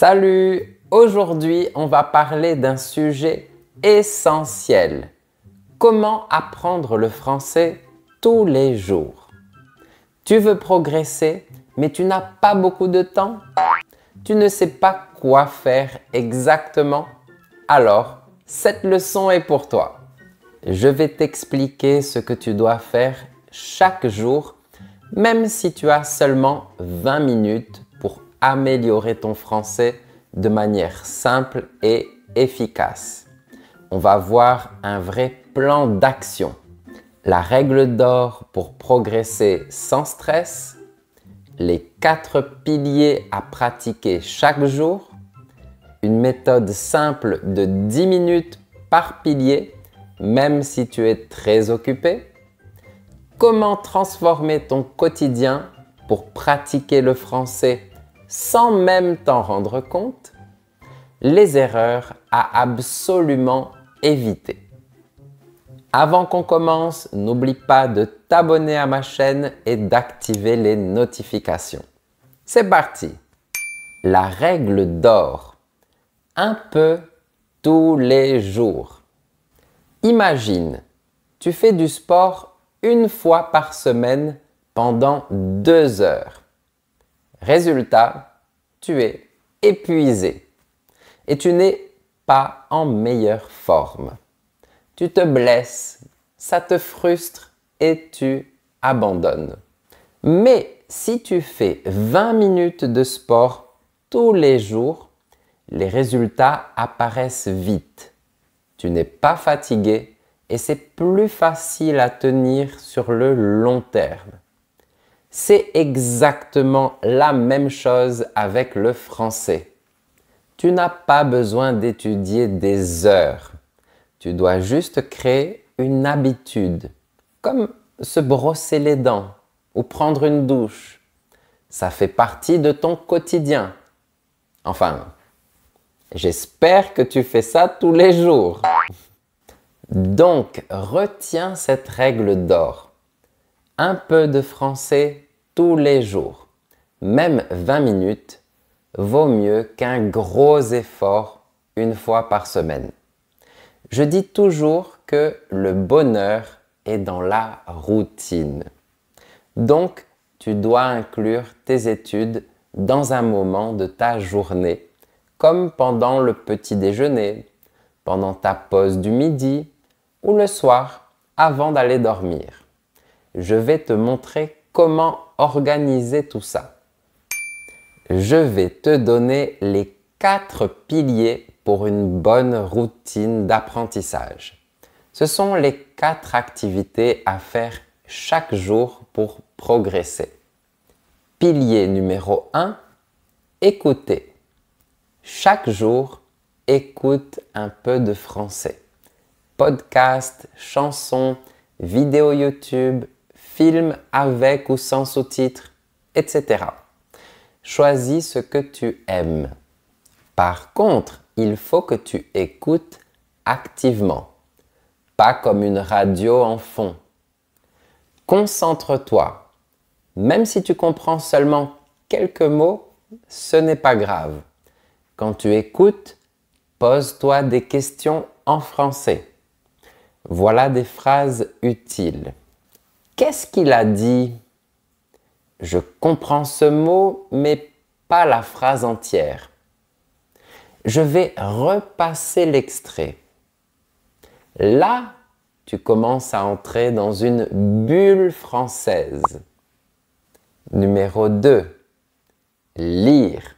Salut! Aujourd'hui, on va parler d'un sujet essentiel. Comment apprendre le français tous les jours? Tu veux progresser, mais tu n'as pas beaucoup de temps? Tu ne sais pas quoi faire exactement? Alors, cette leçon est pour toi. Je vais t'expliquer ce que tu dois faire chaque jour, même si tu as seulement 20 minutes pour améliorer ton français de manière simple et efficace. On va voir un vrai plan d'action. La règle d'or pour progresser sans stress, les 4 piliers à pratiquer chaque jour, une méthode simple de 10 minutes par pilier, même si tu es très occupé, comment transformer ton quotidien pour pratiquer le français sans même t'en rendre compte, les erreurs à absolument éviter. Avant qu'on commence, n'oublie pas de t'abonner à ma chaîne et d'activer les notifications. C'est parti! La règle d'or. Un peu tous les jours. Imagine, tu fais du sport une fois par semaine pendant 2 heures. Résultat, tu es épuisé et tu n'es pas en meilleure forme. Tu te blesses, ça te frustre et tu abandonnes. Mais si tu fais 20 minutes de sport tous les jours, les résultats apparaissent vite. Tu n'es pas fatigué et c'est plus facile à tenir sur le long terme. C'est exactement la même chose avec le français. Tu n'as pas besoin d'étudier des heures. Tu dois juste créer une habitude, comme se brosser les dents ou prendre une douche. Ça fait partie de ton quotidien. Enfin, j'espère que tu fais ça tous les jours. Donc, retiens cette règle d'or. Un peu de français tous les jours, même 20 minutes, vaut mieux qu'un gros effort une fois par semaine. Je dis toujours que le bonheur est dans la routine. Donc, tu dois inclure tes études dans un moment de ta journée, comme pendant le petit déjeuner, pendant ta pause du midi ou le soir avant d'aller dormir. Je vais te montrer comment organiser tout ça. Je vais te donner les 4 piliers pour une bonne routine d'apprentissage. Ce sont les 4 activités à faire chaque jour pour progresser. Pilier numéro 1, écouter. Chaque jour, écoute un peu de français. Podcasts, chansons, vidéos YouTube, films avec ou sans sous-titres, etc. Choisis ce que tu aimes. Par contre, il faut que tu écoutes activement, pas comme une radio en fond. Concentre-toi. Même si tu comprends seulement quelques mots, ce n'est pas grave. Quand tu écoutes, pose-toi des questions en français. Voilà des phrases utiles. Qu'est-ce qu'il a dit? Je comprends ce mot, mais pas la phrase entière. Je vais repasser l'extrait. Là, tu commences à entrer dans une bulle française. Numéro 2. Lire.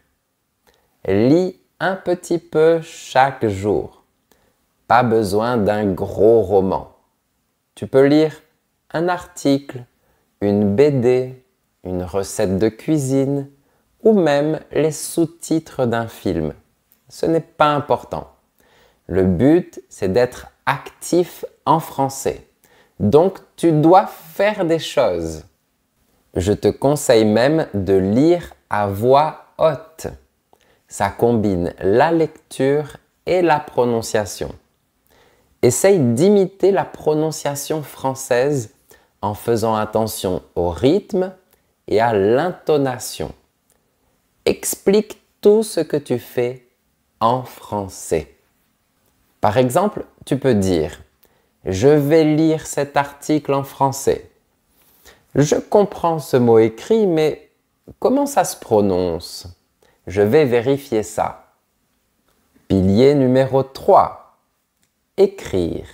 Lis un petit peu chaque jour. Pas besoin d'un gros roman. Tu peux lire un article, une BD, une recette de cuisine ou même les sous-titres d'un film. Ce n'est pas important. Le but, c'est d'être actif en français. Donc, tu dois faire des choses. Je te conseille même de lire à voix haute. Ça combine la lecture et la prononciation. Essaye d'imiter la prononciation française en faisant attention au rythme et à l'intonation. Explique tout ce que tu fais en français. Par exemple, tu peux dire « Je vais lire cet article en français ». Je comprends ce mot écrit, mais comment ça se prononce? Je vais vérifier ça. Pilier numéro 3. Écrire.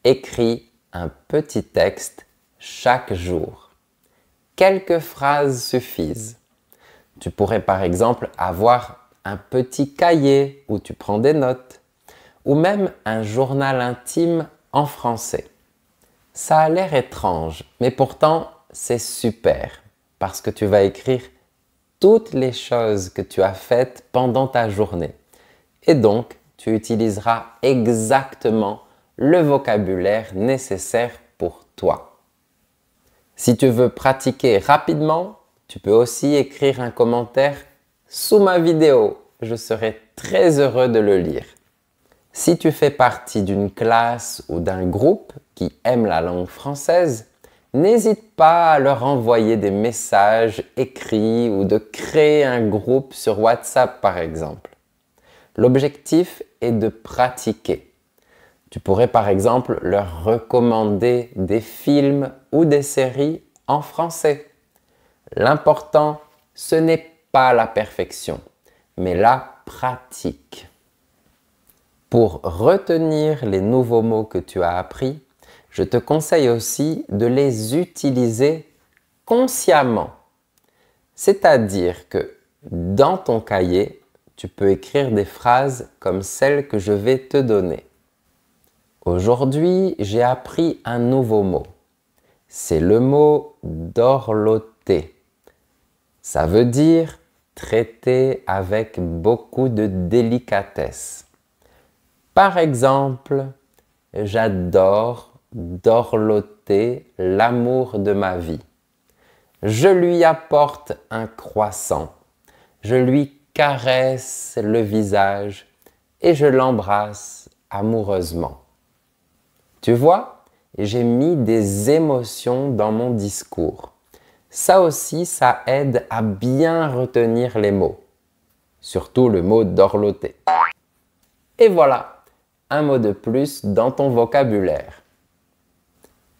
Écris un petit texte chaque jour. Quelques phrases suffisent. Tu pourrais par exemple avoir un petit cahier où tu prends des notes, ou même un journal intime en français. Ça a l'air étrange, mais pourtant c'est super, parce que tu vas écrire toutes les choses que tu as faites pendant ta journée. Et donc, tu utiliseras exactement le vocabulaire nécessaire pour toi. Si tu veux pratiquer rapidement, tu peux aussi écrire un commentaire sous ma vidéo. Je serai très heureux de le lire. Si tu fais partie d'une classe ou d'un groupe qui aime la langue française, n'hésite pas à leur envoyer des messages écrits ou de créer un groupe sur WhatsApp par exemple. L'objectif est de pratiquer. Tu pourrais par exemple leur recommander des films ou des séries en français. L'important, ce n'est pas la perfection, mais la pratique. Pour retenir les nouveaux mots que tu as appris, je te conseille aussi de les utiliser consciemment. C'est-à-dire que dans ton cahier, tu peux écrire des phrases comme celles que je vais te donner. Aujourd'hui, j'ai appris un nouveau mot. C'est le mot dorloter. Ça veut dire traiter avec beaucoup de délicatesse. Par exemple, j'adore dorloter l'amour de ma vie. Je lui apporte un croissant. Je lui caresse le visage et je l'embrasse amoureusement. Tu vois, j'ai mis des émotions dans mon discours. Ça aussi, ça aide à bien retenir les mots. Surtout le mot dorloter. Et voilà, un mot de plus dans ton vocabulaire.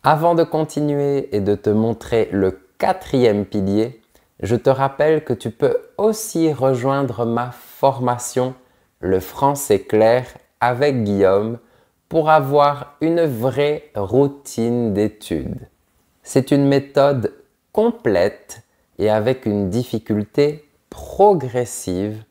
Avant de continuer et de te montrer le 4e pilier, je te rappelle que tu peux aussi rejoindre ma formation Le français clair avec Guillaume pour avoir une vraie routine d'études. C'est une méthode complète et avec une difficulté progressive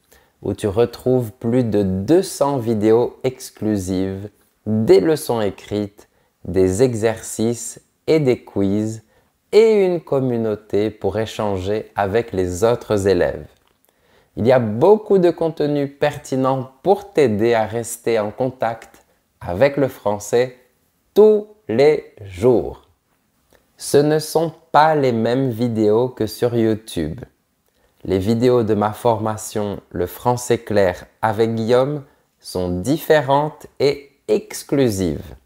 où tu retrouves plus de 200 vidéos exclusives, des leçons écrites, des exercices et des quiz et une communauté pour échanger avec les autres élèves. Il y a beaucoup de contenu pertinent pour t'aider à rester en contact avec le français tous les jours. Ce ne sont pas les mêmes vidéos que sur YouTube. Les vidéos de ma formation Le français clair avec Guillaume sont différentes et exclusives.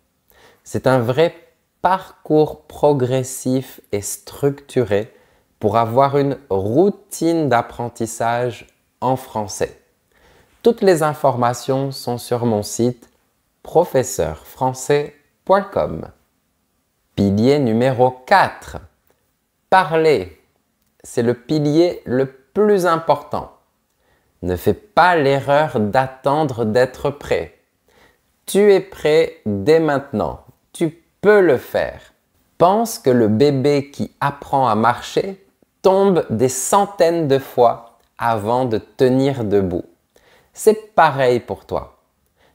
C'est un vrai parcours progressif et structuré pour avoir une routine d'apprentissage en français. Toutes les informations sont sur mon site professeurfrançais.com. Pilier numéro 4. Parler. C'est le pilier le plus important. Ne fais pas l'erreur d'attendre d'être prêt. Tu es prêt dès maintenant. Tu peux le faire. Pense que le bébé qui apprend à marcher tombe des centaines de fois avant de tenir debout. C'est pareil pour toi.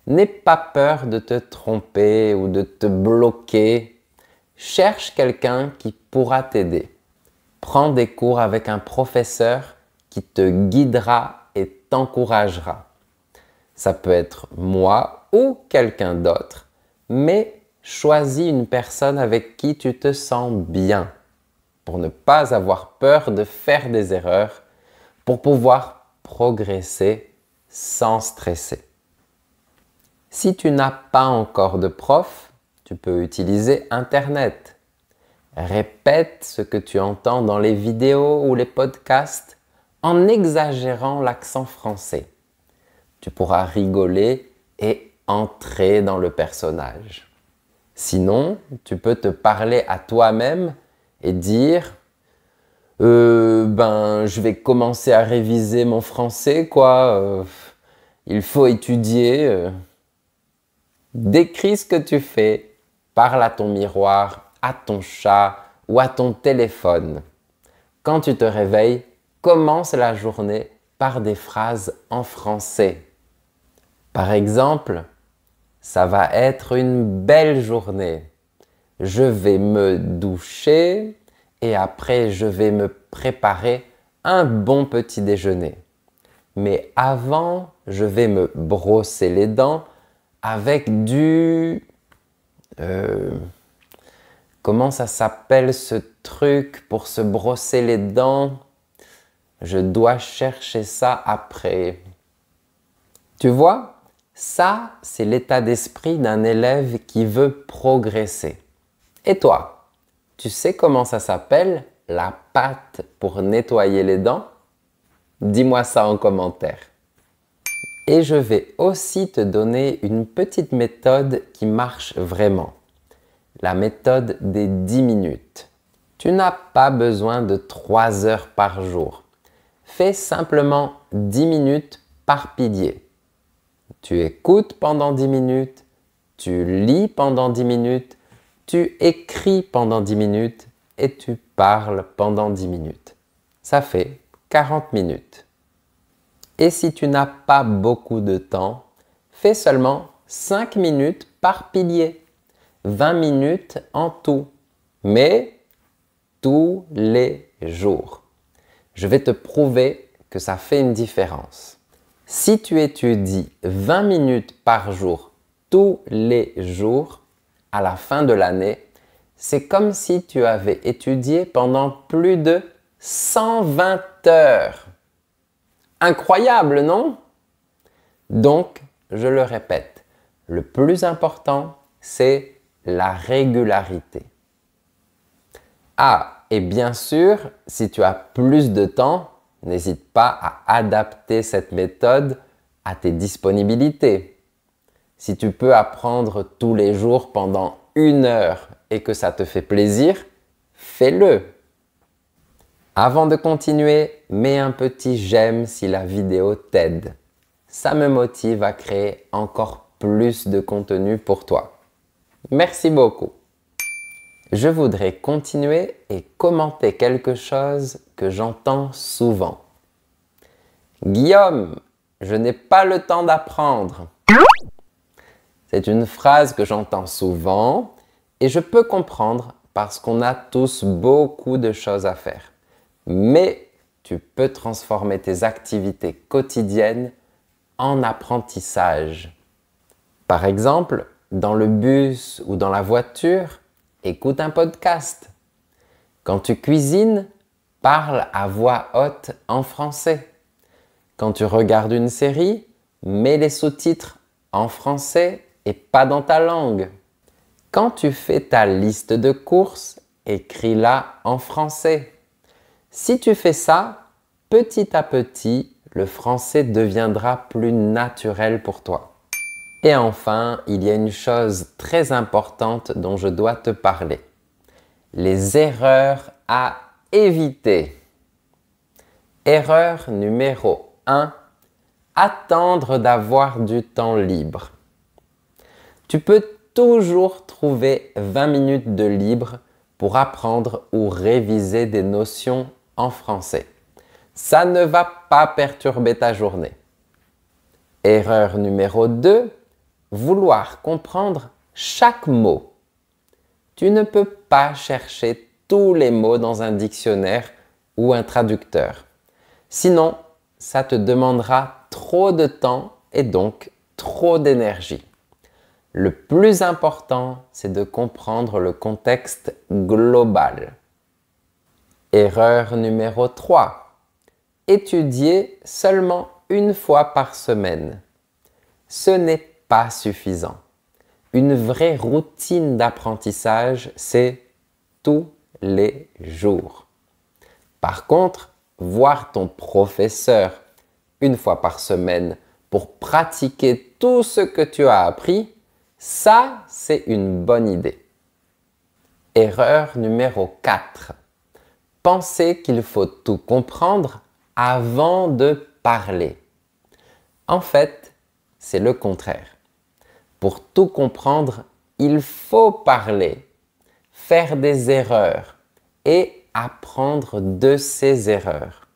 N'aie pas peur de te tromper ou de te bloquer. Cherche quelqu'un qui pourra t'aider. Prends des cours avec un professeur qui te guidera et t'encouragera. Ça peut être moi ou quelqu'un d'autre, mais choisis une personne avec qui tu te sens bien pour ne pas avoir peur de faire des erreurs, pour pouvoir progresser sans stresser. Si tu n'as pas encore de prof, tu peux utiliser Internet. Répète ce que tu entends dans les vidéos ou les podcasts en exagérant l'accent français. Tu pourras rigoler et entrer dans le personnage. Sinon, tu peux te parler à toi-même et dire je vais commencer à réviser mon français, quoi. Il faut étudier. Décris ce que tu fais. Parle à ton miroir, à ton chat ou à ton téléphone. Quand tu te réveilles, commence la journée par des phrases en français. Par exemple, ça va être une belle journée. Je vais me doucher et après je vais me préparer un bon petit déjeuner. Mais avant, je vais me brosser les dents avec du... comment ça s'appelle ce truc pour se brosser les dents? Je dois chercher ça après. Tu vois, ça, c'est l'état d'esprit d'un élève qui veut progresser. Et toi, tu sais comment ça s'appelle, la pâte pour nettoyer les dents? Dis-moi ça en commentaire. Et je vais aussi te donner une petite méthode qui marche vraiment. La méthode des 10 minutes. Tu n'as pas besoin de 3 heures par jour. Fais simplement 10 minutes par pilier. Tu écoutes pendant 10 minutes, tu lis pendant 10 minutes, tu écris pendant 10 minutes et tu parles pendant 10 minutes. Ça fait 40 minutes. Et si tu n'as pas beaucoup de temps, fais seulement 5 minutes par pilier. 20 minutes en tout, mais tous les jours. Je vais te prouver que ça fait une différence. Si tu étudies 20 minutes par jour, tous les jours, à la fin de l'année, c'est comme si tu avais étudié pendant plus de 120 heures. Incroyable, non? Donc, je le répète, le plus important, c'est la régularité. Ah, et bien sûr, si tu as plus de temps, n'hésite pas à adapter cette méthode à tes disponibilités. Si tu peux apprendre tous les jours pendant 1 heure et que ça te fait plaisir, fais-le. Avant de continuer, mets un petit j'aime si la vidéo t'aide. Ça me motive à créer encore plus de contenu pour toi. Merci beaucoup. Je voudrais continuer et commenter quelque chose que j'entends souvent. Guillaume, je n'ai pas le temps d'apprendre. C'est une phrase que j'entends souvent et je peux comprendre parce qu'on a tous beaucoup de choses à faire. Mais tu peux transformer tes activités quotidiennes en apprentissage. Par exemple, dans le bus ou dans la voiture, écoute un podcast. Quand tu cuisines, parle à voix haute en français. Quand tu regardes une série, mets les sous-titres en français et pas dans ta langue. Quand tu fais ta liste de courses, écris-la en français. Si tu fais ça, petit à petit, le français deviendra plus naturel pour toi. Et enfin, il y a une chose très importante dont je dois te parler. Les erreurs à éviter. Erreur numéro 1. Attendre d'avoir du temps libre. Tu peux toujours trouver 20 minutes de libre pour apprendre ou réviser des notions en français. Ça ne va pas perturber ta journée. Erreur numéro 2. Vouloir comprendre chaque mot. Tu ne peux pas chercher tous les mots dans un dictionnaire ou un traducteur. Sinon, ça te demandera trop de temps et donc trop d'énergie. Le plus important, c'est de comprendre le contexte global. Erreur numéro 3. Étudier seulement 1 fois par semaine. Ce n'est pas suffisant. Une vraie routine d'apprentissage, c'est tous les jours. Par contre, voir ton professeur une fois par semaine pour pratiquer tout ce que tu as appris, ça, c'est une bonne idée. Erreur numéro 4. Penser qu'il faut tout comprendre avant de parler. En fait, c'est le contraire. Pour tout comprendre, il faut parler, faire des erreurs et apprendre de ces erreurs.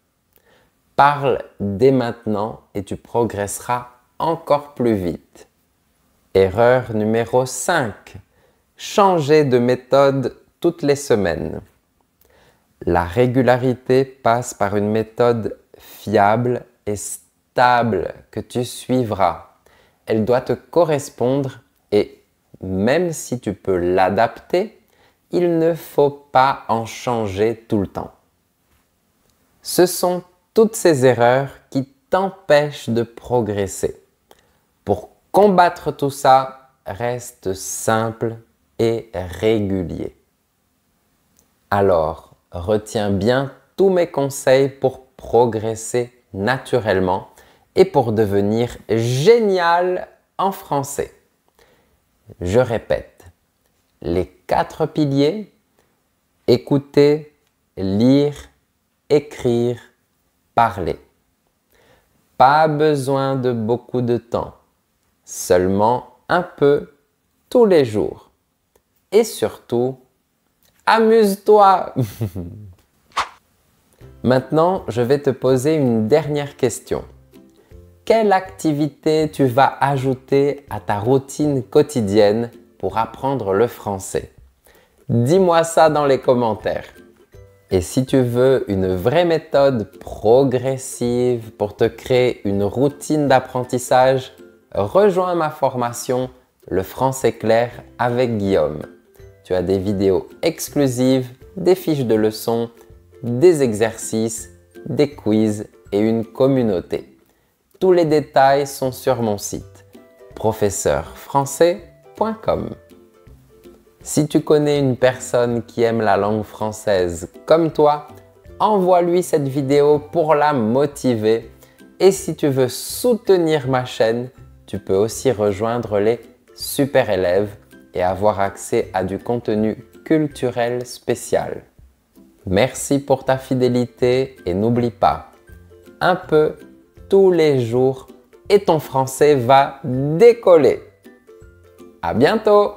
Parle dès maintenant et tu progresseras encore plus vite. Erreur numéro 5. Changer de méthode toutes les semaines. La régularité passe par une méthode fiable et stable que tu suivras. Elle doit te correspondre et même si tu peux l'adapter, il ne faut pas en changer tout le temps. Ce sont toutes ces erreurs qui t'empêchent de progresser. Pour combattre tout ça, reste simple et régulier. Alors, retiens bien tous mes conseils pour progresser naturellement et pour devenir génial en français. Je répète, les 4 piliers: écouter, lire, écrire, parler. Pas besoin de beaucoup de temps, seulement un peu tous les jours. Et surtout, amuse-toi! Maintenant, je vais te poser une dernière question. Quelle activité tu vas ajouter à ta routine quotidienne pour apprendre le français? Dis-moi ça dans les commentaires. Et si tu veux une vraie méthode progressive pour te créer une routine d'apprentissage, rejoins ma formation Le français clair avec Guillaume. Tu as des vidéos exclusives, des fiches de leçons, des exercices, des quiz et une communauté. Tous les détails sont sur mon site professeurfrançais.com. Si tu connais une personne qui aime la langue française comme toi, envoie-lui cette vidéo pour la motiver. Et si tu veux soutenir ma chaîne, tu peux aussi rejoindre les super élèves et avoir accès à du contenu culturel spécial. Merci pour ta fidélité et n'oublie pas, un peu tous les jours et ton français va décoller. À bientôt!